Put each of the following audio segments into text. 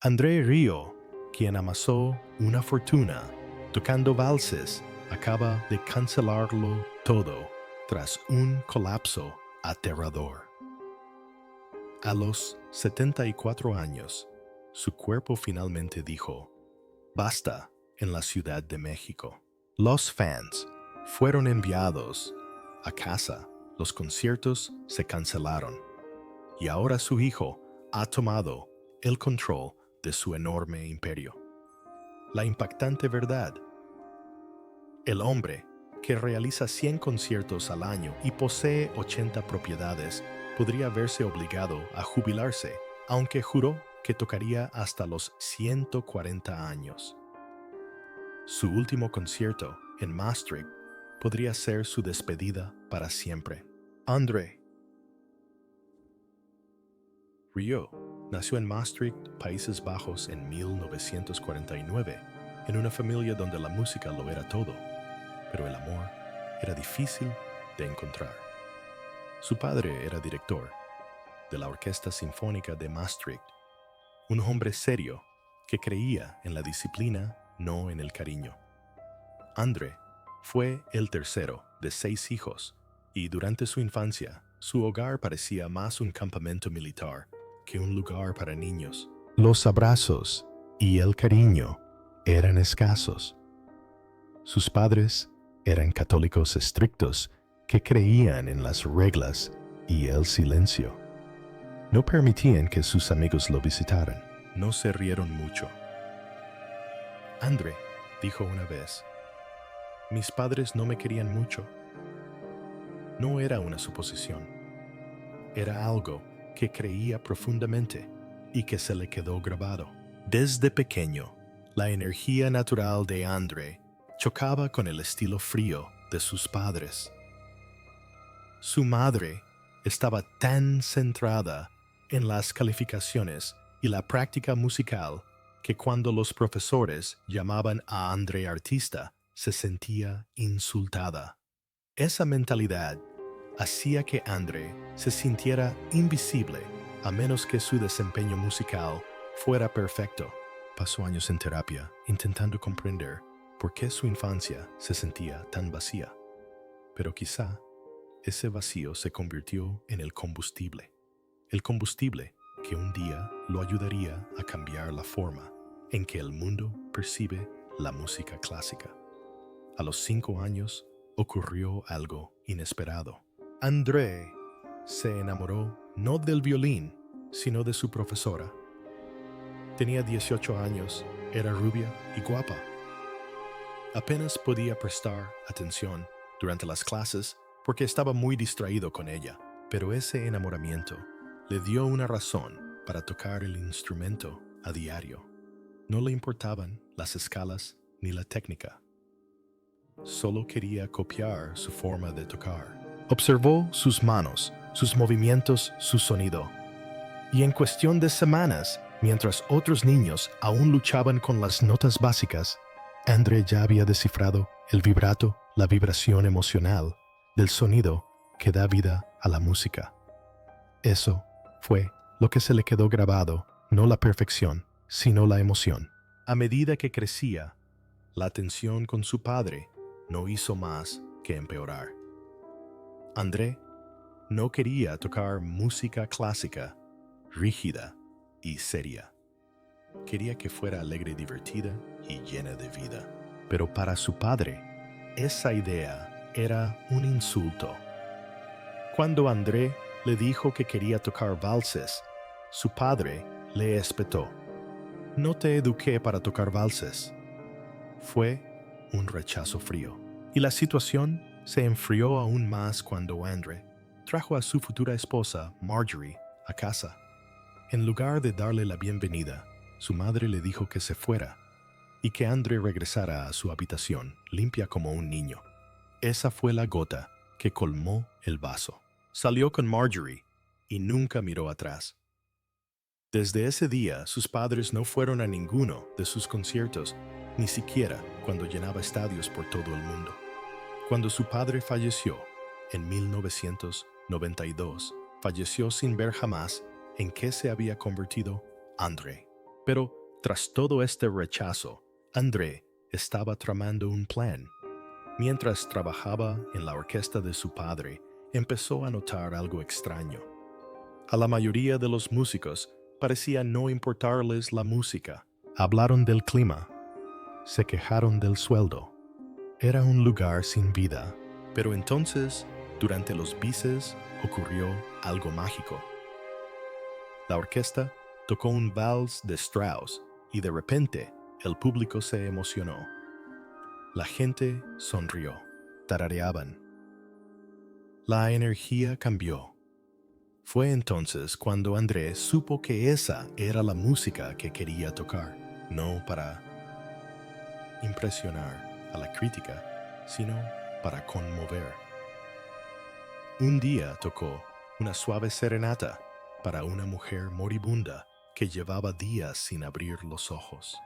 André Río, quien amasó una fortuna tocando valses, acaba de cancelarlo todo tras un colapso aterrador. A los 74 años, su cuerpo finalmente dijo, basta en la Ciudad de México. Los fans fueron enviados a casa, los conciertos se cancelaron y ahora su hijo ha tomado el control de su enorme imperio. La impactante verdad: el hombre, que realiza 100 conciertos al año y posee 80 propiedades, podría verse obligado a jubilarse, aunque juró que tocaría hasta los 140 años. Su último concierto en Maastricht podría ser su despedida para siempre. André Río nació en Maastricht, Países Bajos, en 1949, en una familia donde la música lo era todo, pero el amor era difícil de encontrar. Su padre era director de la Orquesta Sinfónica de Maastricht, un hombre serio que creía en la disciplina, no en el cariño. André fue el tercero de 6 hijos y durante su infancia su hogar parecía más un campamento militar que un lugar para niños. Los abrazos y el cariño eran escasos. Sus padres eran católicos estrictos que creían en las reglas y el silencio. No permitían que sus amigos lo visitaran. No se rieron mucho. André dijo una vez, mis padres no me querían mucho. No era una suposición. Era algo que creía profundamente y que se le quedó grabado. Desde pequeño, la energía natural de André chocaba con el estilo frío de sus padres. Su madre estaba tan centrada en las calificaciones y la práctica musical que cuando los profesores llamaban a André artista, se sentía insultada. Esa mentalidad hacía que André se sintiera invisible a menos que su desempeño musical fuera perfecto. Pasó años en terapia intentando comprender por qué su infancia se sentía tan vacía. Pero quizá ese vacío se convirtió en el combustible que un día lo ayudaría a cambiar la forma en que el mundo percibe la música clásica. A los 5 años ocurrió algo inesperado. André se enamoró no del violín, sino de su profesora. Tenía 18 años, era rubia y guapa. Apenas podía prestar atención durante las clases porque estaba muy distraído con ella, pero ese enamoramiento le dio una razón para tocar el instrumento a diario. No le importaban las escalas ni la técnica. Solo quería copiar su forma de tocar. Observó sus manos, sus movimientos, su sonido. Y en cuestión de semanas, mientras otros niños aún luchaban con las notas básicas, André ya había descifrado el vibrato, la vibración emocional del sonido que da vida a la música. Eso fue lo que se le quedó grabado, no la perfección, sino la emoción. A medida que crecía, la tensión con su padre no hizo más que empeorar. André no quería tocar música clásica, rígida y seria. Quería que fuera alegre, divertida y llena de vida. Pero para su padre, esa idea era un insulto. Cuando André le dijo que quería tocar valses, su padre le espetó. No te eduqué para tocar valses. Fue un rechazo frío. Y la situación se enfrió aún más cuando André trajo a su futura esposa, Marjorie, a casa. En lugar de darle la bienvenida, su madre le dijo que se fuera y que André regresara a su habitación, limpia como un niño. Esa fue la gota que colmó el vaso. Salió con Marjorie y nunca miró atrás. Desde ese día, sus padres no fueron a ninguno de sus conciertos, ni siquiera cuando llenaba estadios por todo el mundo. Cuando su padre falleció, en 1992, falleció sin ver jamás en qué se había convertido André. Pero tras todo este rechazo, André estaba tramando un plan. Mientras trabajaba en la orquesta de su padre, empezó a notar algo extraño. A la mayoría de los músicos parecía no importarles la música. Hablaron del clima, se quejaron del sueldo. Era un lugar sin vida. Pero entonces, durante los bises, ocurrió algo mágico. La orquesta tocó un vals de Strauss y de repente el público se emocionó. La gente sonrió, tarareaban. La energía cambió. Fue entonces cuando André supo que esa era la música que quería tocar, no para impresionar a la crítica, sino para conmover. Un día tocó una suave serenata para una mujer moribunda que llevaba días sin abrir los ojos.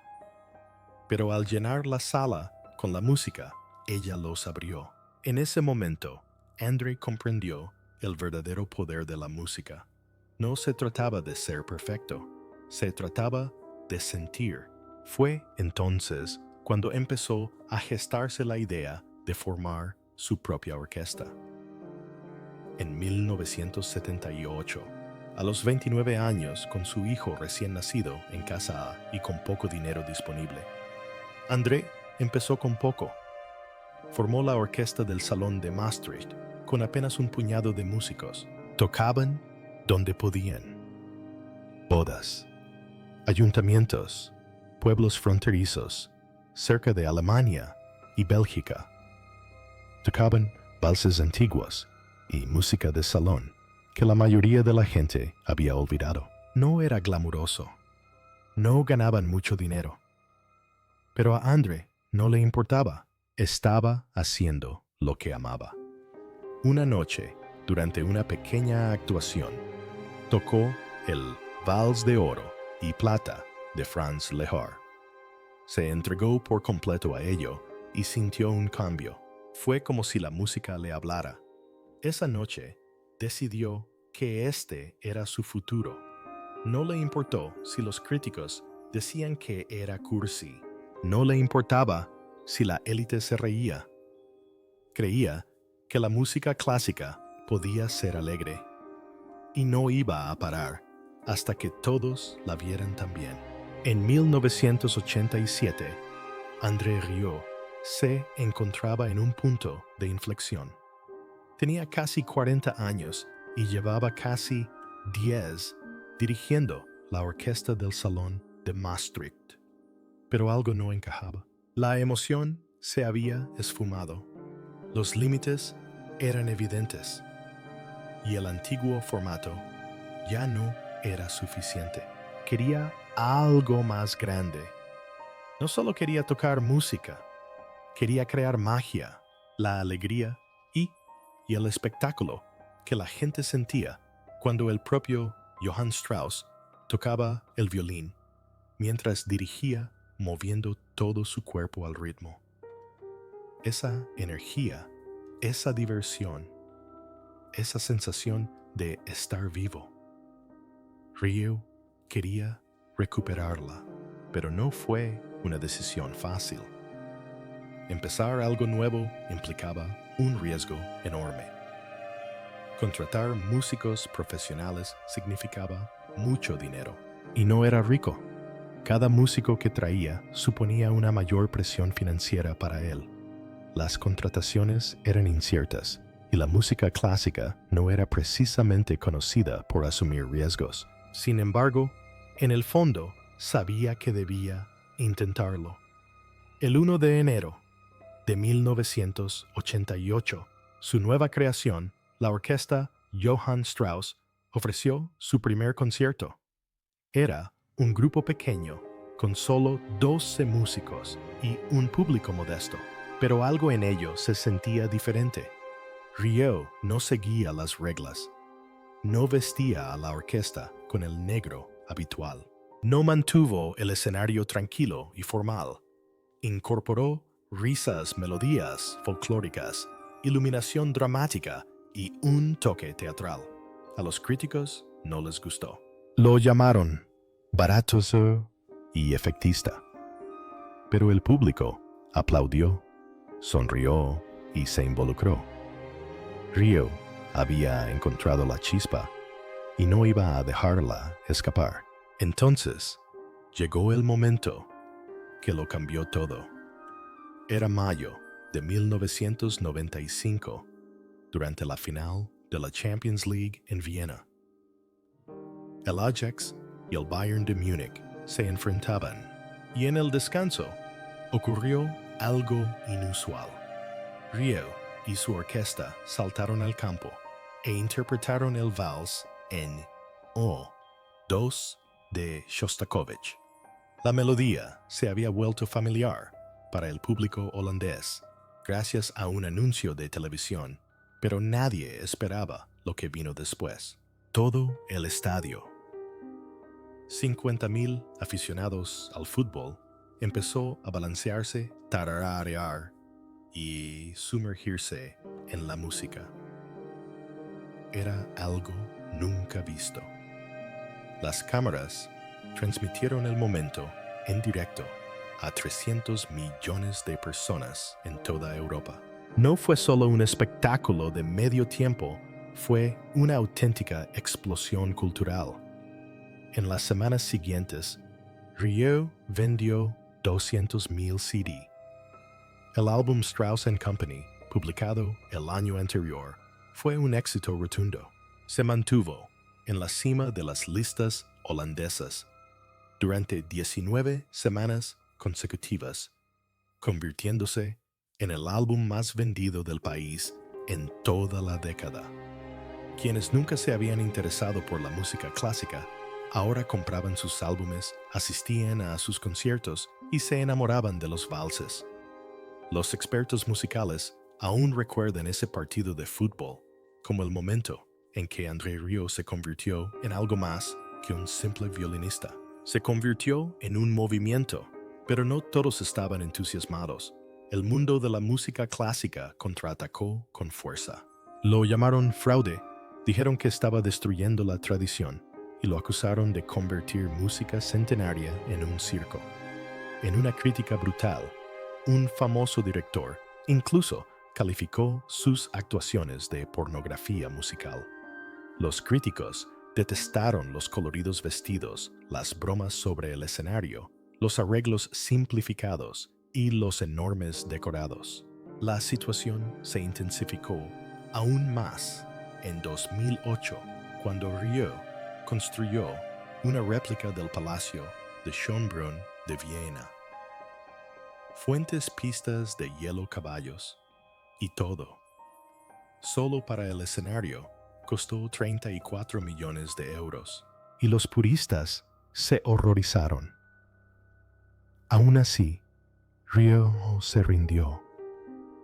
Pero al llenar la sala con la música, ella los abrió. En ese momento, André comprendió el verdadero poder de la música. No se trataba de ser perfecto, se trataba de sentir. Fue entonces cuando empezó a gestarse la idea de formar su propia orquesta. En 1978, a los 29 años, con su hijo recién nacido en casa y con poco dinero disponible, André empezó con poco. Formó la orquesta del Salón de Maastricht con apenas un puñado de músicos. Tocaban donde podían. Bodas, ayuntamientos, pueblos fronterizos, cerca de Alemania y Bélgica. Tocaban valses antiguos y música de salón que la mayoría de la gente había olvidado. No era glamuroso. No ganaban mucho dinero. Pero a André no le importaba. Estaba haciendo lo que amaba. Una noche, durante una pequeña actuación, tocó el Vals de Oro y Plata de Franz Lehár. Se entregó por completo a ello y sintió un cambio. Fue como si la música le hablara. Esa noche, decidió que este era su futuro. No le importó si los críticos decían que era cursi. No le importaba si la élite se reía. Creía que la música clásica podía ser alegre. Y no iba a parar hasta que todos la vieran también. En 1987, André Rieu se encontraba en un punto de inflexión. Tenía casi 40 años y llevaba casi 10 dirigiendo la orquesta del Salón de Maastricht. Pero algo no encajaba. La emoción se había esfumado. Los límites eran evidentes. Y el antiguo formato ya no era suficiente. Quería algo más grande. No solo quería tocar música, quería crear magia, la alegría y el espectáculo que la gente sentía cuando el propio Johann Strauss tocaba el violín, mientras dirigía moviendo todo su cuerpo al ritmo. Esa energía, esa diversión, esa sensación de estar vivo. Rieu quería recuperarla, pero no fue una decisión fácil. Empezar algo nuevo implicaba un riesgo enorme. Contratar músicos profesionales significaba mucho dinero, y no era rico. Cada músico que traía suponía una mayor presión financiera para él. Las contrataciones eran inciertas, y la música clásica no era precisamente conocida por asumir riesgos. Sin embargo, en el fondo, sabía que debía intentarlo. El 1 de enero de 1988, su nueva creación, la orquesta Johann Strauss, ofreció su primer concierto. Era un grupo pequeño, con solo 12 músicos y un público modesto, pero algo en ello se sentía diferente. Rieu no seguía las reglas. No vestía a la orquesta con el negro habitual. No mantuvo el escenario tranquilo y formal. Incorporó risas, melodías folclóricas, iluminación dramática y un toque teatral. A los críticos no les gustó. Lo llamaron barato y efectista. Pero el público aplaudió, sonrió y se involucró. Rio había encontrado la chispa y no iba a dejarla escapar. Entonces, llegó el momento que lo cambió todo. Era mayo de 1995, durante la final de la Champions League en Viena. El Ajax y el Bayern de Múnich se enfrentaban, y en el descanso ocurrió algo inusual. Rio y su orquesta saltaron al campo e interpretaron el vals en O2 de Shostakovich. La melodía se había vuelto familiar para el público holandés gracias a un anuncio de televisión, pero nadie esperaba lo que vino después. Todo el estadio, 50,000 aficionados al fútbol, empezó a balancearse, tararear y sumergirse en la música. Era algo nunca visto. Las cámaras transmitieron el momento en directo a 300 millones de personas en toda Europa. No fue solo un espectáculo de medio tiempo, fue una auténtica explosión cultural. En las semanas siguientes, Rio vendió 200,000 CD. El álbum Strauss & Company, publicado el año anterior, fue un éxito rotundo. Se mantuvo en la cima de las listas holandesas durante 19 semanas consecutivas, convirtiéndose en el álbum más vendido del país en toda la década. Quienes nunca se habían interesado por la música clásica ahora compraban sus álbumes, asistían a sus conciertos y se enamoraban de los valses. Los expertos musicales aún recuerdan ese partido de fútbol como el momento en que André Rieu se convirtió en algo más que un simple violinista. Se convirtió en un movimiento, pero no todos estaban entusiasmados. El mundo de la música clásica contraatacó con fuerza. Lo llamaron fraude, dijeron que estaba destruyendo la tradición y lo acusaron de convertir música centenaria en un circo. En una crítica brutal, un famoso director incluso calificó sus actuaciones de pornografía musical. Los críticos detestaron los coloridos vestidos, las bromas sobre el escenario, los arreglos simplificados y los enormes decorados. La situación se intensificó aún más en 2008, cuando Rieu construyó una réplica del Palacio de Schönbrunn de Viena. Fuentes, pistas de hielo, caballos y todo. Solo para el escenario costó 34 millones de euros. Y los puristas se horrorizaron. Aún así, Rieu se rindió.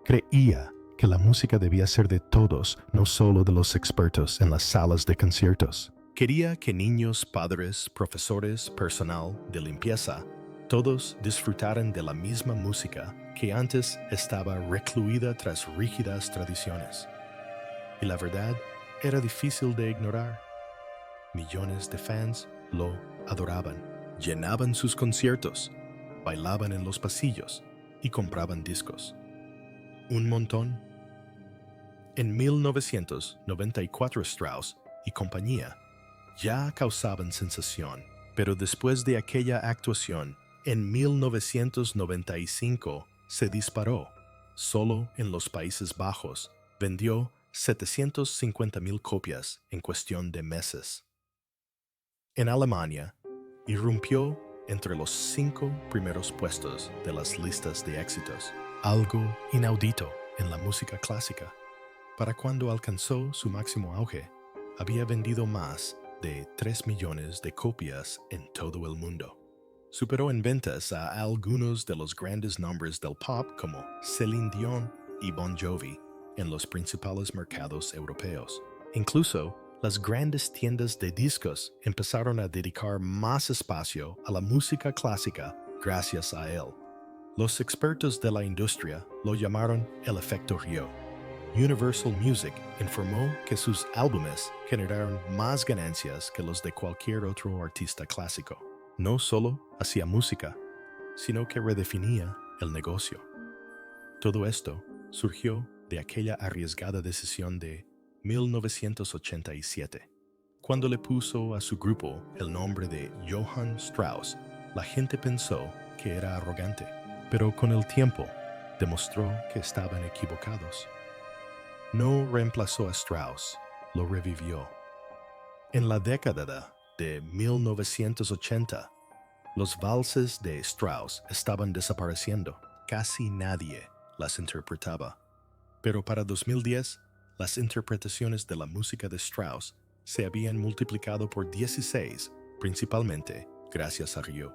Creía que la música debía ser de todos, no solo de los expertos en las salas de conciertos. Quería que niños, padres, profesores, personal de limpieza, todos disfrutaran de la misma música que antes estaba recluida tras rígidas tradiciones. Y la verdad era difícil de ignorar. Millones de fans lo adoraban, llenaban sus conciertos, bailaban en los pasillos y compraban discos. Un montón. En 1994 Strauss y compañía ya causaban sensación, pero después de aquella actuación, en 1995 se disparó. Solo en los Países Bajos vendió 750,000 copias en cuestión de meses. En Alemania, irrumpió entre los 5 primeros puestos de las listas de éxitos, algo inaudito en la música clásica. Para cuando alcanzó su máximo auge, había vendido más de 3 millones de copias en todo el mundo. Superó en ventas a algunos de los grandes nombres del pop como Celine Dion y Bon Jovi en los principales mercados europeos. Incluso, las grandes tiendas de discos empezaron a dedicar más espacio a la música clásica gracias a él. Los expertos de la industria lo llamaron el efecto Rieu. Universal Music informó que sus álbumes generaron más ganancias que los de cualquier otro artista clásico. No solo hacía música, sino que redefinía el negocio. Todo esto surgió de aquella arriesgada decisión de 1987. Cuando le puso a su grupo el nombre de Johann Strauss, la gente pensó que era arrogante, pero con el tiempo demostró que estaban equivocados. No reemplazó a Strauss, lo revivió. En la década de 1980, los valses de Strauss estaban desapareciendo. Casi nadie las interpretaba. Pero para 2010, las interpretaciones de la música de Strauss se habían multiplicado por 16, principalmente gracias a Rio.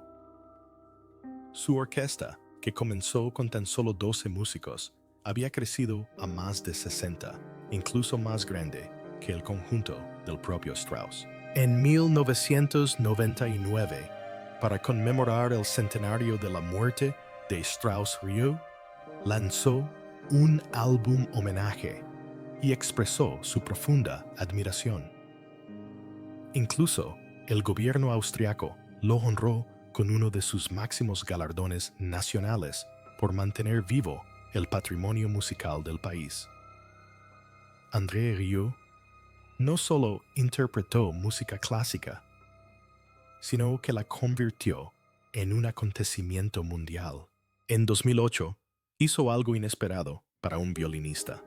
Su orquesta, que comenzó con tan solo 12 músicos, había crecido a más de 60, incluso más grande que el conjunto del propio Strauss. En 1999, para conmemorar el centenario de la muerte de Strauss-Rio, lanzó un álbum homenaje y expresó su profunda admiración. Incluso el gobierno austriaco lo honró con uno de sus máximos galardones nacionales por mantener vivo el patrimonio musical del país. André Rieu no solo interpretó música clásica, sino que la convirtió en un acontecimiento mundial. En 2008, hizo algo inesperado para un violinista.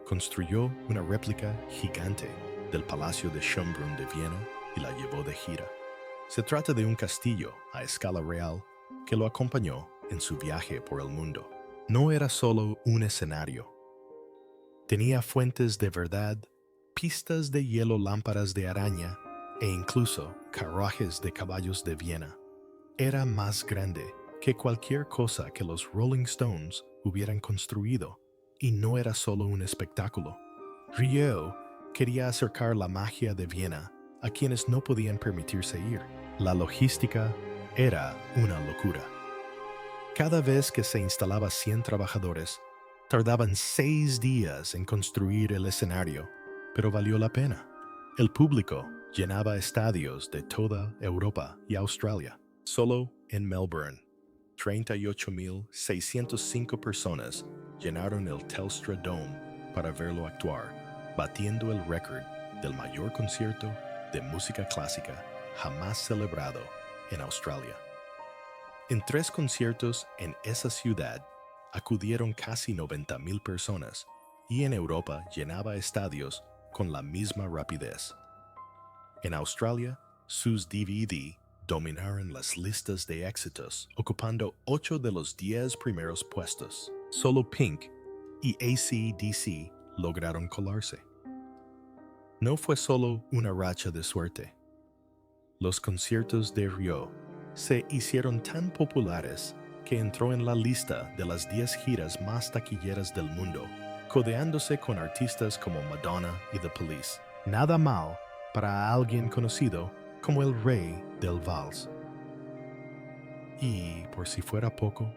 Construyó una réplica gigante del Palacio de Schönbrunn de Viena y la llevó de gira. Se trata de un castillo a escala real que lo acompañó en su viaje por el mundo. No era solo un escenario. Tenía fuentes de verdad, pistas de hielo, lámparas de araña e incluso carruajes de caballos de Viena. Era más grande que cualquier cosa que los Rolling Stones hubieran construido, y no era solo un espectáculo. Rieu quería acercar la magia de Viena a quienes no podían permitirse ir. La logística era una locura. Cada vez que se instalaba 100 trabajadores, tardaban 6 días en construir el escenario, pero valió la pena. El público llenaba estadios de toda Europa y Australia. Solo en Melbourne, 38,605 personas llenaron el Telstra Dome para verlo actuar, batiendo el récord del mayor concierto de música clásica jamás celebrado en Australia. En 3 conciertos en esa ciudad acudieron casi 90,000 personas y en Europa llenaba estadios con la misma rapidez. En Australia, sus DVD dominaron las listas de éxitos, ocupando 8 de los 10 primeros puestos. Solo Pink y AC/DC lograron colarse. No fue solo una racha de suerte. Los conciertos de Rieu se hicieron tan populares que entró en la lista de las 10 giras más taquilleras del mundo, codeándose con artistas como Madonna y The Police. Nada mal para alguien conocido como el rey del vals. Y, por si fuera poco,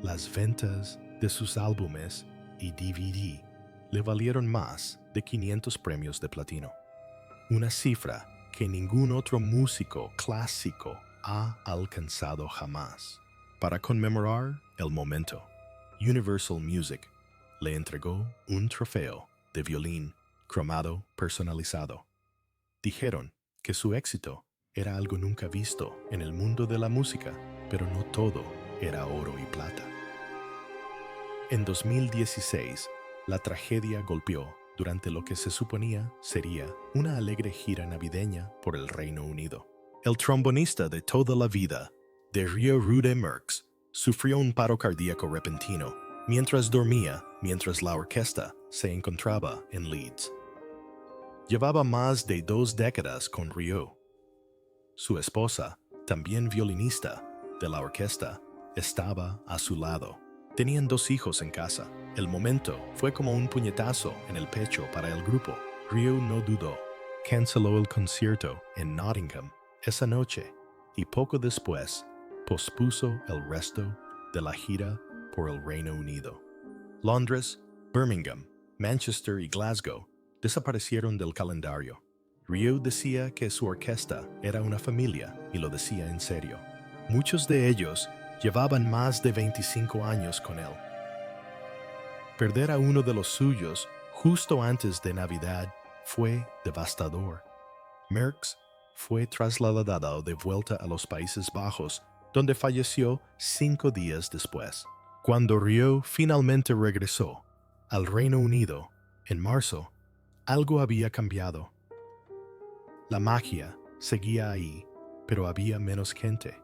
las ventas de sus álbumes y DVD le valieron más de 500 premios de platino. Una cifra que ningún otro músico clásico ha alcanzado jamás. Para conmemorar el momento, Universal Music le entregó un trofeo de violín cromado personalizado. Dijeron que su éxito era algo nunca visto en el mundo de la música, pero no todo era oro y plata. En 2016, la tragedia golpeó durante lo que se suponía sería una alegre gira navideña por el Reino Unido. El trombonista de toda la vida, de Rio Rude Merckx, sufrió un paro cardíaco repentino mientras dormía mientras la orquesta se encontraba en Leeds. Llevaba más de 2 décadas con Rieu. Su esposa, también violinista de la orquesta, estaba a su lado. Tenían 2 hijos en casa. El momento fue como un puñetazo en el pecho para el grupo. Rieu no dudó. Canceló el concierto en Nottingham esa noche y poco después pospuso el resto de la gira por el Reino Unido. Londres, Birmingham, Manchester y Glasgow desaparecieron del calendario. Rio decía que su orquesta era una familia y lo decía en serio. Muchos de ellos llevaban más de 25 años con él. Perder a uno de los suyos justo antes de Navidad fue devastador. Merckx fue trasladado de vuelta a los Países Bajos, donde falleció 5 días después. Cuando Rio finalmente regresó al Reino Unido en marzo, algo había cambiado. La magia seguía ahí, pero había menos gente.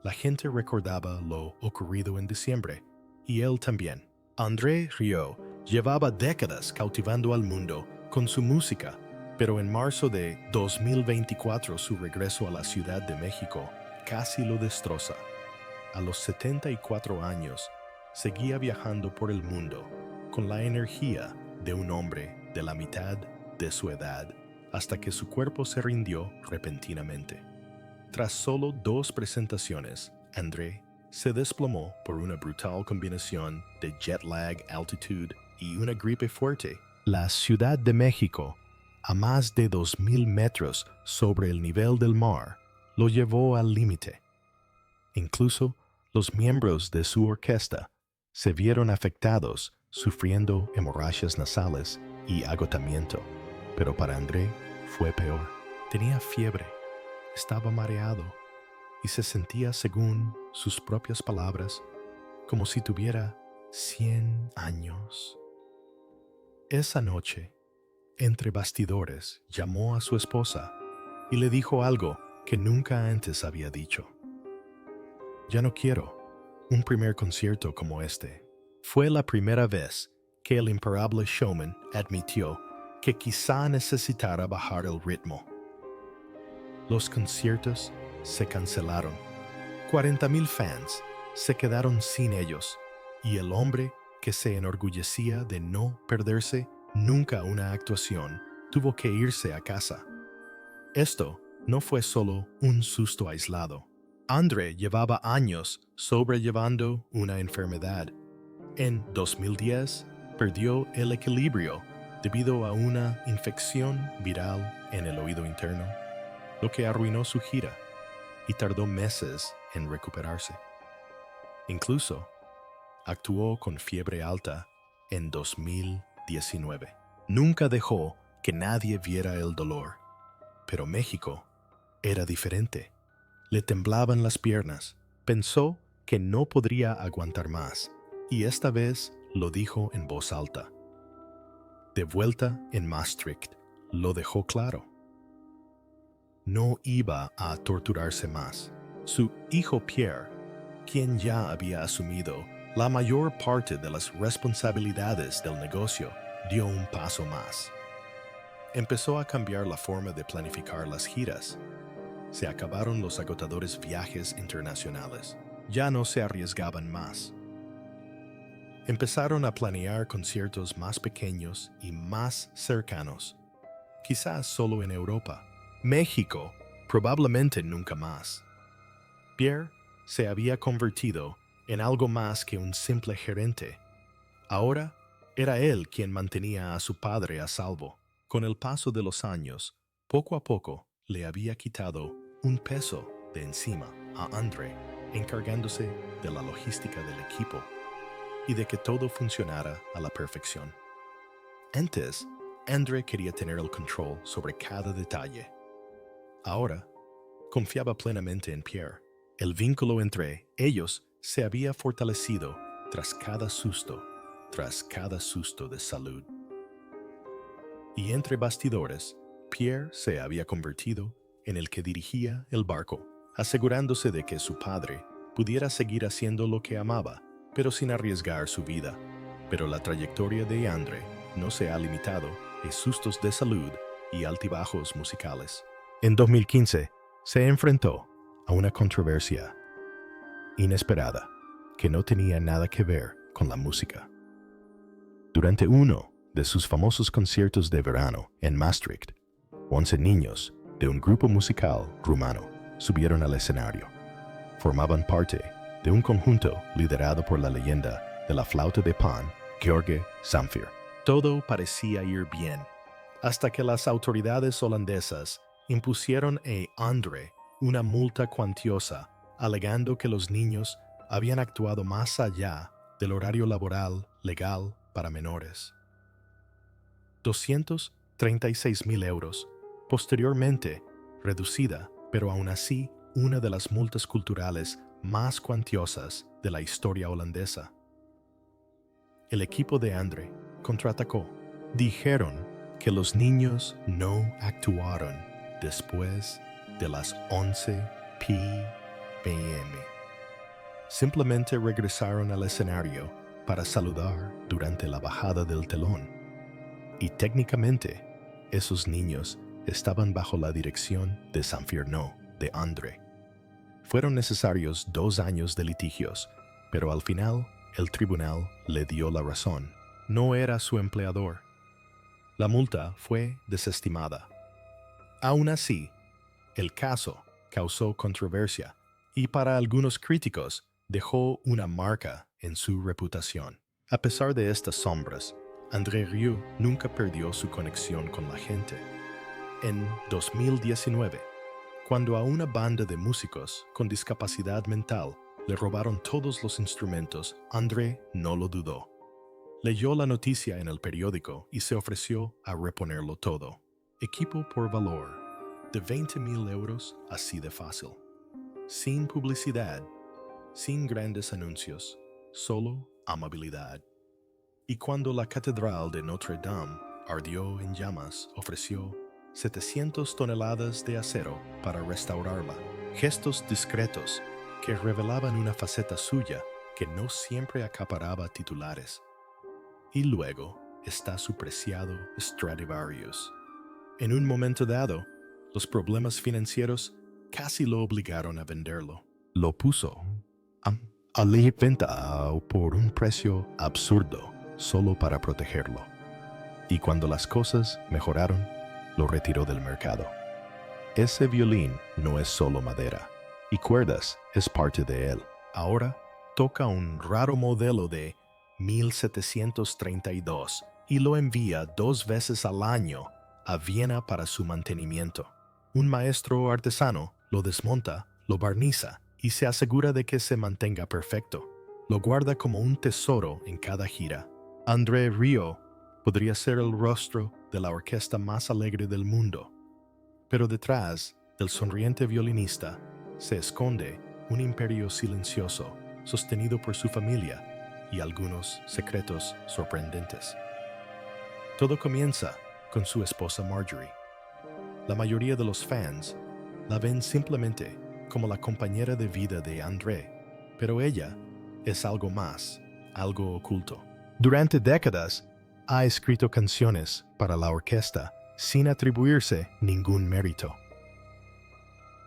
La gente recordaba lo ocurrido en diciembre, y él también. André Rieu llevaba décadas cautivando al mundo con su música, pero en marzo de 2024 su regreso a la Ciudad de México casi lo destroza. A los 74 años, seguía viajando por el mundo con la energía de un hombre de la mitad de su edad, hasta que su cuerpo se rindió repentinamente. Tras solo 2 presentaciones, André se desplomó por una brutal combinación de jet lag, altitud y una gripe fuerte. La Ciudad de México, a más de 2,000 metros sobre el nivel del mar, lo llevó al límite. Incluso los miembros de su orquesta se vieron afectados, sufriendo hemorragias nasales y agotamiento. Pero para André fue peor. Tenía fiebre, estaba mareado y se sentía, según sus propias palabras, como si tuviera 100 años. Esa noche, entre bastidores, llamó a su esposa y le dijo algo que nunca antes había dicho. Ya no quiero un primer concierto como este. Fue la primera vez que el imparable showman admitió que quizá necesitara bajar el ritmo. Los conciertos se cancelaron. 40,000 fans se quedaron sin ellos, y el hombre que se enorgullecía de no perderse nunca una actuación tuvo que irse a casa. Esto no fue solo un susto aislado. André llevaba años sobrellevando una enfermedad. En 2010 perdió el equilibrio debido a una infección viral en el oído interno, lo que arruinó su gira y tardó meses en recuperarse. Incluso actuó con fiebre alta en 2019. Nunca dejó que nadie viera el dolor, pero México era diferente. Le temblaban las piernas, pensó que no podría aguantar más, y esta vez lo dijo en voz alta. De vuelta en Maastricht, lo dejó claro. No iba a torturarse más. Su hijo Pierre, quien ya había asumido la mayor parte de las responsabilidades del negocio, dio un paso más. Empezó a cambiar la forma de planificar las giras. Se acabaron los agotadores viajes internacionales. Ya no se arriesgaban más. Empezaron a planear conciertos más pequeños y más cercanos, quizás solo en Europa. México, probablemente nunca más. Pierre se había convertido en algo más que un simple gerente. Ahora era él quien mantenía a su padre a salvo. Con el paso de los años, poco a poco le había quitado un peso de encima a André, encargándose de la logística del equipo y de que todo funcionara a la perfección. Antes, André quería tener el control sobre cada detalle. Ahora, confiaba plenamente en Pierre. El vínculo entre ellos se había fortalecido tras cada susto de salud. Y entre bastidores, Pierre se había convertido en el que dirigía el barco, asegurándose de que su padre pudiera seguir haciendo lo que amaba, pero sin arriesgar su vida. Pero la trayectoria de André no se ha limitado a sustos de salud y altibajos musicales. En 2015, se enfrentó a una controversia inesperada que no tenía nada que ver con la música. Durante uno de sus famosos conciertos de verano en Maastricht, 11 niños de un grupo musical rumano subieron al escenario. Formaban parte de un conjunto liderado por la leyenda de la flauta de Pan, Gheorghe Zamfir. Todo parecía ir bien, hasta que las autoridades holandesas impusieron a André una multa cuantiosa, alegando que los niños habían actuado más allá del horario laboral legal para menores. 236.000 euros, posteriormente reducida, pero aún así una de las multas culturales más cuantiosas de la historia holandesa. El equipo de André contraatacó. Dijeron que los niños no actuaron después de las 11 p.m. Simplemente regresaron al escenario para saludar durante la bajada del telón. Y técnicamente, esos niños estaban bajo la dirección de Saint-Firmin de André. Fueron necesarios 2 años de litigios, pero al final el tribunal le dio la razón. No era su empleador. La multa fue desestimada. Aún así, el caso causó controversia y para algunos críticos dejó una marca en su reputación. A pesar de estas sombras, André Rieu nunca perdió su conexión con la gente. En 2019, cuando a una banda de músicos con discapacidad mental le robaron todos los instrumentos, André no lo dudó. Leyó la noticia en el periódico y se ofreció a reponerlo todo. Equipo por valor de 20.000 euros, así de fácil. Sin publicidad, sin grandes anuncios, solo amabilidad. Y cuando la catedral de Notre Dame ardió en llamas, ofreció 700 toneladas de acero para restaurarla. Gestos discretos que revelaban una faceta suya que no siempre acaparaba titulares. Y luego está su preciado Stradivarius. En un momento dado, los problemas financieros casi lo obligaron a venderlo. Lo puso a la venta por un precio absurdo, solo para protegerlo. Y cuando las cosas mejoraron, lo retiró del mercado. Ese violín no es solo madera, y cuerdas es parte de él. Ahora toca un raro modelo de 1732 y lo envía 2 veces al año a Viena para su mantenimiento. Un maestro artesano lo desmonta, lo barniza y se asegura de que se mantenga perfecto. Lo guarda como un tesoro en cada gira. André Rieu podría ser el rostro de la orquesta más alegre del mundo, pero detrás del sonriente violinista se esconde un imperio silencioso, sostenido por su familia y algunos secretos sorprendentes. Todo comienza con su esposa Marjorie. La mayoría de los fans la ven simplemente como la compañera de vida de André, pero ella es algo más, algo oculto. Durante décadas, ha escrito canciones para la orquesta sin atribuirse ningún mérito.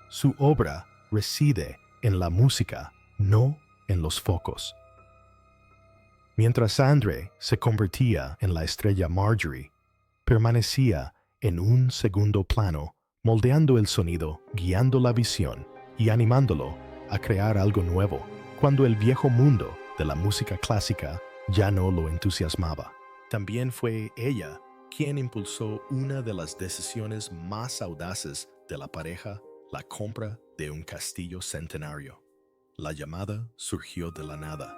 Su obra reside en la música, no en los focos. Mientras André se convertía en la estrella Marjorie, permanecía en un segundo plano, moldeando el sonido, guiando la visión y animándolo a crear algo nuevo, cuando el viejo mundo de la música clásica ya no lo entusiasmaba. También fue ella quien impulsó una de las decisiones más audaces de la pareja, la compra de un castillo centenario. La llamada surgió de la nada.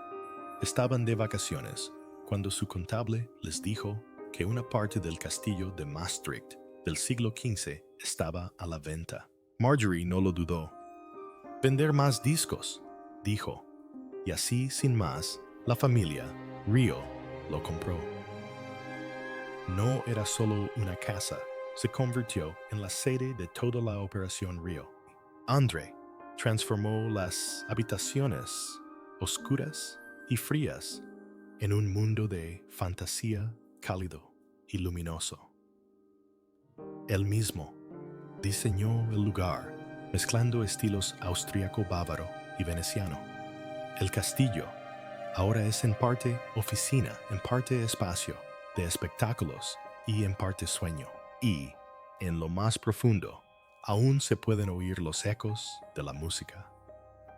Estaban de vacaciones cuando su contable les dijo que una parte del castillo de Maastricht del siglo XV estaba a la venta. Marjorie no lo dudó. «Vender más discos», dijo, y así, sin más, la familia Rieu lo compró. No era solo una casa, se convirtió en la sede de toda la operación Rieu. André transformó las habitaciones oscuras y frías en un mundo de fantasía cálido y luminoso. Él mismo diseñó el lugar, mezclando estilos austríaco-bávaro y veneciano. El castillo ahora es en parte oficina, en parte espacio de espectáculos y en parte sueño. Y, en lo más profundo, aún se pueden oír los ecos de la música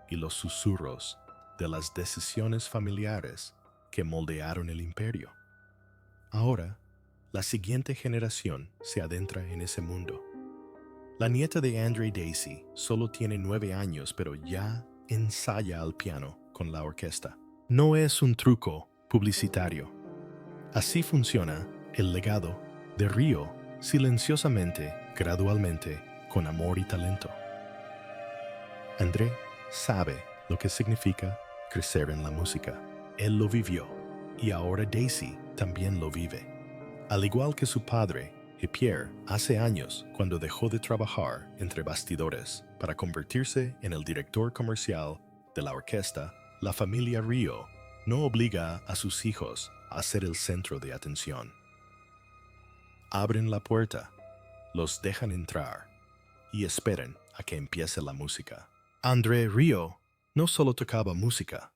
y los susurros de las decisiones familiares que moldearon el imperio. Ahora, la siguiente generación se adentra en ese mundo. La nieta de Andre Daisy solo tiene 9 años, pero ya ensaya al piano con la orquesta. No es un truco publicitario. Así funciona el legado de Rio, silenciosamente, gradualmente, con amor y talento. André sabe lo que significa crecer en la música. Él lo vivió y ahora Daisy también lo vive. Al igual que su padre, Pierre, hace años cuando dejó de trabajar entre bastidores para convertirse en el director comercial de la orquesta, la familia Rio no obliga a sus hijos a ser el centro de atención. Abren la puerta, los dejan entrar y esperan a que empiece la música. André Rio no solo tocaba música,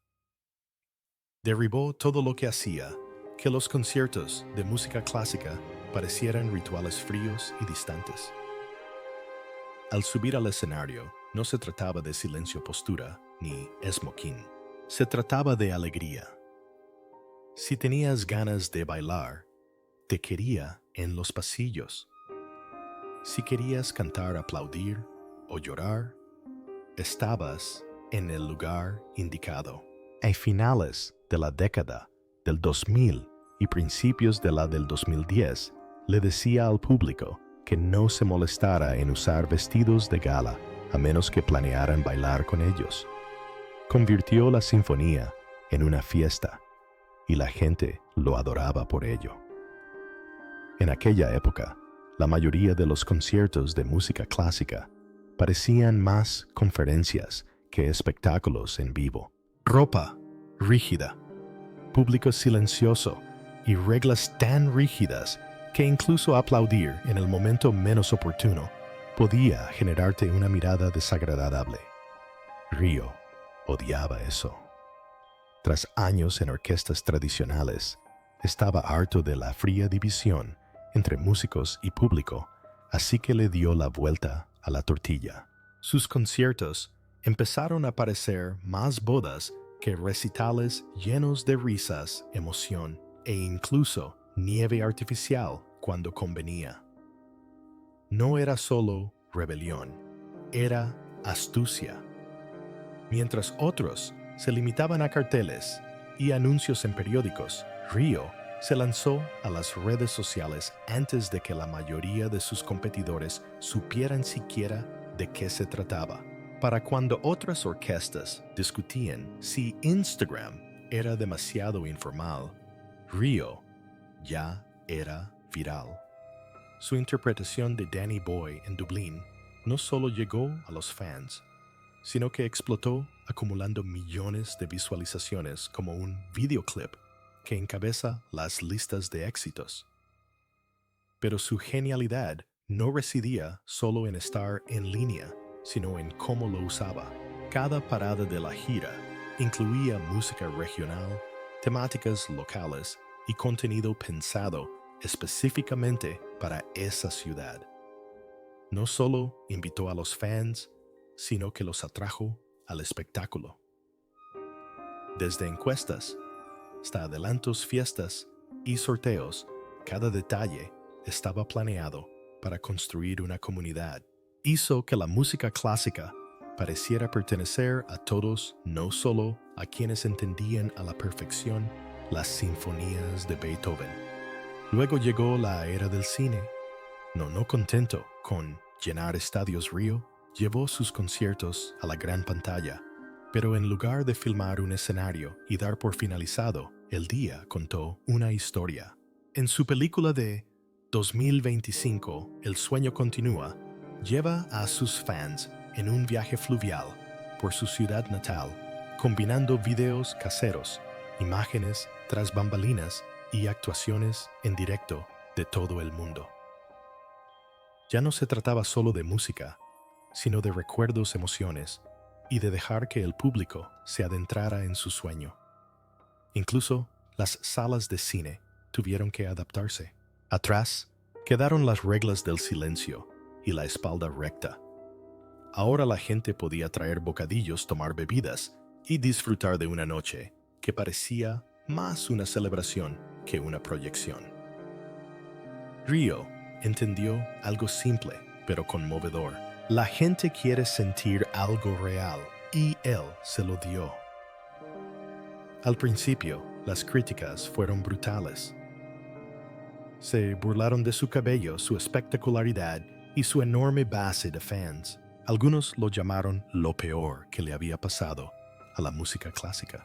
derribó todo lo que hacía que los conciertos de música clásica parecieran rituales fríos y distantes. Al subir al escenario, no se trataba de silencio postura ni smoking. Se trataba de alegría. Si tenías ganas de bailar, te quería en los pasillos. Si querías cantar, aplaudir o llorar, estabas en el lugar indicado. A finales de la década del 2000 y principios de la del 2010, le decía al público que no se molestara en usar vestidos de gala a menos que planearan bailar con ellos. Convirtió la sinfonía en una fiesta y la gente lo adoraba por ello. En aquella época, la mayoría de los conciertos de música clásica parecían más conferencias que espectáculos en vivo. Ropa rígida, público silencioso y reglas tan rígidas que incluso aplaudir en el momento menos oportuno podía generarte una mirada desagradable. Rio odiaba eso. Tras años en orquestas tradicionales, estaba harto de la fría división entre músicos y público, así que le dio la vuelta a la tortilla. Sus conciertos empezaron a parecer más bodas que recitales llenos de risas, emoción e incluso nieve artificial cuando convenía. No era solo rebelión, era astucia. Mientras otros se limitaban a carteles y anuncios en periódicos, Rio se lanzó a las redes sociales antes de que la mayoría de sus competidores supieran siquiera de qué se trataba. Para cuando otras orquestas discutían si Instagram era demasiado informal, Rio ya era viral. Su interpretación de Danny Boy en Dublín no solo llegó a los fans, sino que explotó acumulando millones de visualizaciones como un videoclip que encabeza las listas de éxitos. Pero su genialidad no residía solo en estar en línea, sino en cómo lo usaba. Cada parada de la gira incluía música regional, temáticas locales y contenido pensado específicamente para esa ciudad. No solo invitó a los fans, sino que los atrajo al espectáculo. Desde encuestas hasta adelantos, fiestas y sorteos, cada detalle estaba planeado para construir una comunidad. Hizo que la música clásica pareciera pertenecer a todos, no solo a quienes entendían a la perfección las sinfonías de Beethoven. Luego llegó la era del cine. No contento con llenar estadios, Rio llevó sus conciertos a la gran pantalla, pero en lugar de filmar un escenario y dar por finalizado, el día contó una historia. En su película de 2025, El sueño continúa, lleva a sus fans en un viaje fluvial por su ciudad natal, combinando videos caseros, imágenes tras bambalinas y actuaciones en directo de todo el mundo. Ya no se trataba solo de música, sino de recuerdos, emociones y de dejar que el público se adentrara en su sueño. Incluso las salas de cine tuvieron que adaptarse. Atrás quedaron las reglas del silencio y la espalda recta. Ahora la gente podía traer bocadillos, tomar bebidas y disfrutar de una noche que parecía más una celebración que una proyección. Río entendió algo simple, pero conmovedor. La gente quiere sentir algo real, y él se lo dio. Al principio, las críticas fueron brutales. Se burlaron de su cabello, su espectacularidad y su enorme base de fans. Algunos lo llamaron lo peor que le había pasado a la música clásica.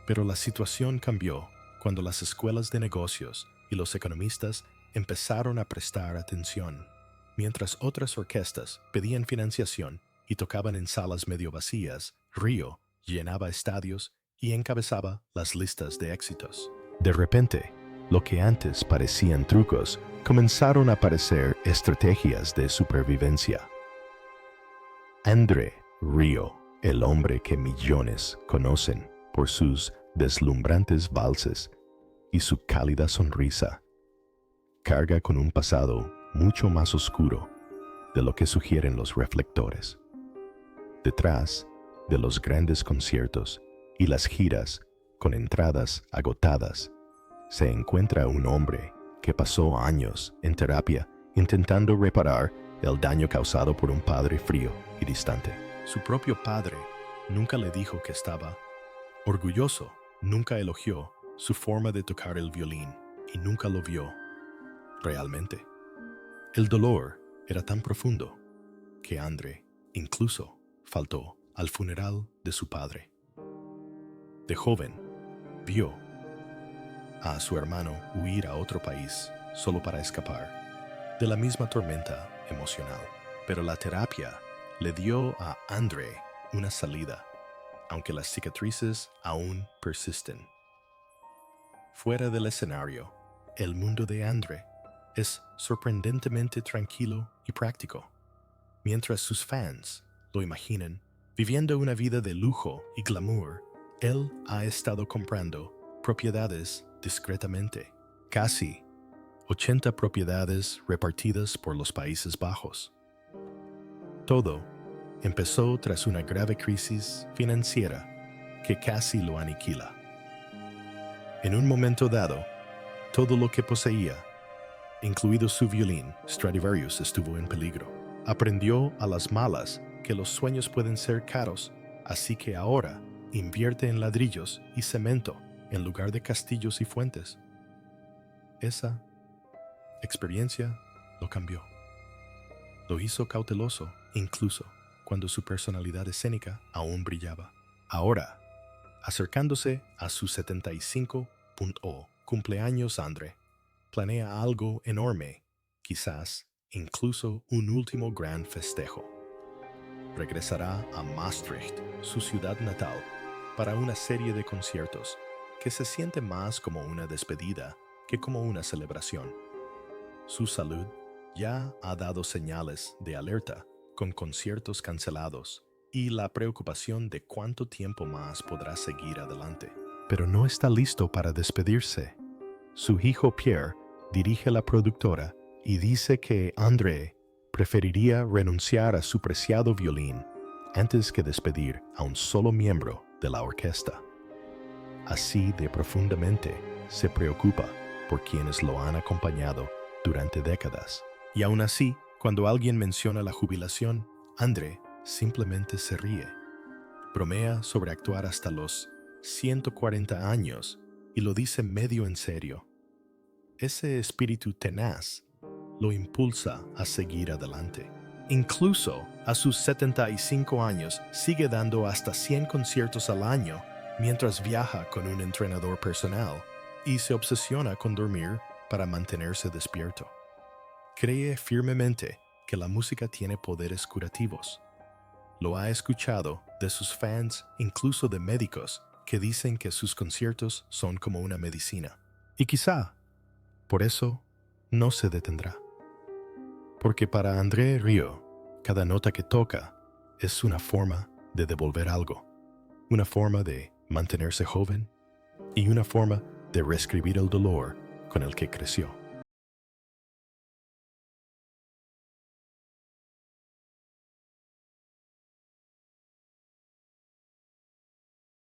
Pero la situación cambió cuando las escuelas de negocios y los economistas empezaron a prestar atención. Mientras otras orquestas pedían financiación y tocaban en salas medio vacías, Río llenaba estadios y encabezaba las listas de éxitos. De repente, lo que antes parecían trucos comenzaron a parecer estrategias de supervivencia. André Río, el hombre que millones conocen por sus deslumbrantes valses y su cálida sonrisa, carga con un pasado mucho más oscuro de lo que sugieren los reflectores. Detrás de los grandes conciertos y las giras con entradas agotadas, se encuentra un hombre que pasó años en terapia intentando reparar el daño causado por un padre frío y distante. Su propio padre nunca le dijo que estaba orgulloso, nunca elogió su forma de tocar el violín y nunca lo vio realmente. El dolor era tan profundo que André incluso faltó al funeral de su padre. De joven, vio a su hermano huir a otro país solo para escapar de la misma tormenta emocional. Pero la terapia le dio a André una salida, aunque las cicatrices aún persisten. Fuera del escenario, el mundo de André es sorprendentemente tranquilo y práctico. Mientras sus fans lo imaginan viviendo una vida de lujo y glamour, él ha estado comprando propiedades discretamente, casi 80 propiedades repartidas por los Países Bajos. Todo empezó tras una grave crisis financiera que casi lo aniquila. En un momento dado, todo lo que poseía, incluido su violín, Stradivarius, estuvo en peligro. Aprendió a las malas que los sueños pueden ser caros, así que ahora invierte en ladrillos y cemento en lugar de castillos y fuentes. Esa experiencia lo cambió. Lo hizo cauteloso, incluso cuando su personalidad escénica aún brillaba. Ahora, acercándose a su 75 cumpleaños, André planea algo enorme, quizás incluso un último gran festejo. Regresará a Maastricht, su ciudad natal, para una serie de conciertos que se siente más como una despedida que como una celebración. Su salud ya ha dado señales de alerta, con conciertos cancelados y la preocupación de cuánto tiempo más podrá seguir adelante. Pero no está listo para despedirse. Su hijo Pierre dirige la productora y dice que André preferiría renunciar a su preciado violín antes que despedir a un solo miembro de la orquesta. Así de profundamente se preocupa por quienes lo han acompañado durante décadas. Y aún así, cuando alguien menciona la jubilación, André simplemente se ríe. Bromea sobre actuar hasta los 140 años y lo dice medio en serio. Ese espíritu tenaz lo impulsa a seguir adelante. Incluso a sus 75 años sigue dando hasta 100 conciertos al año mientras viaja con un entrenador personal y se obsesiona con dormir para mantenerse despierto. Cree firmemente que la música tiene poderes curativos. Lo ha escuchado de sus fans, incluso de médicos, que dicen que sus conciertos son como una medicina. Y quizá, por eso, no se detendrá. Porque para André Río, cada nota que toca es una forma de devolver algo, una forma de mantenerse joven y una forma de reescribir el dolor con el que creció.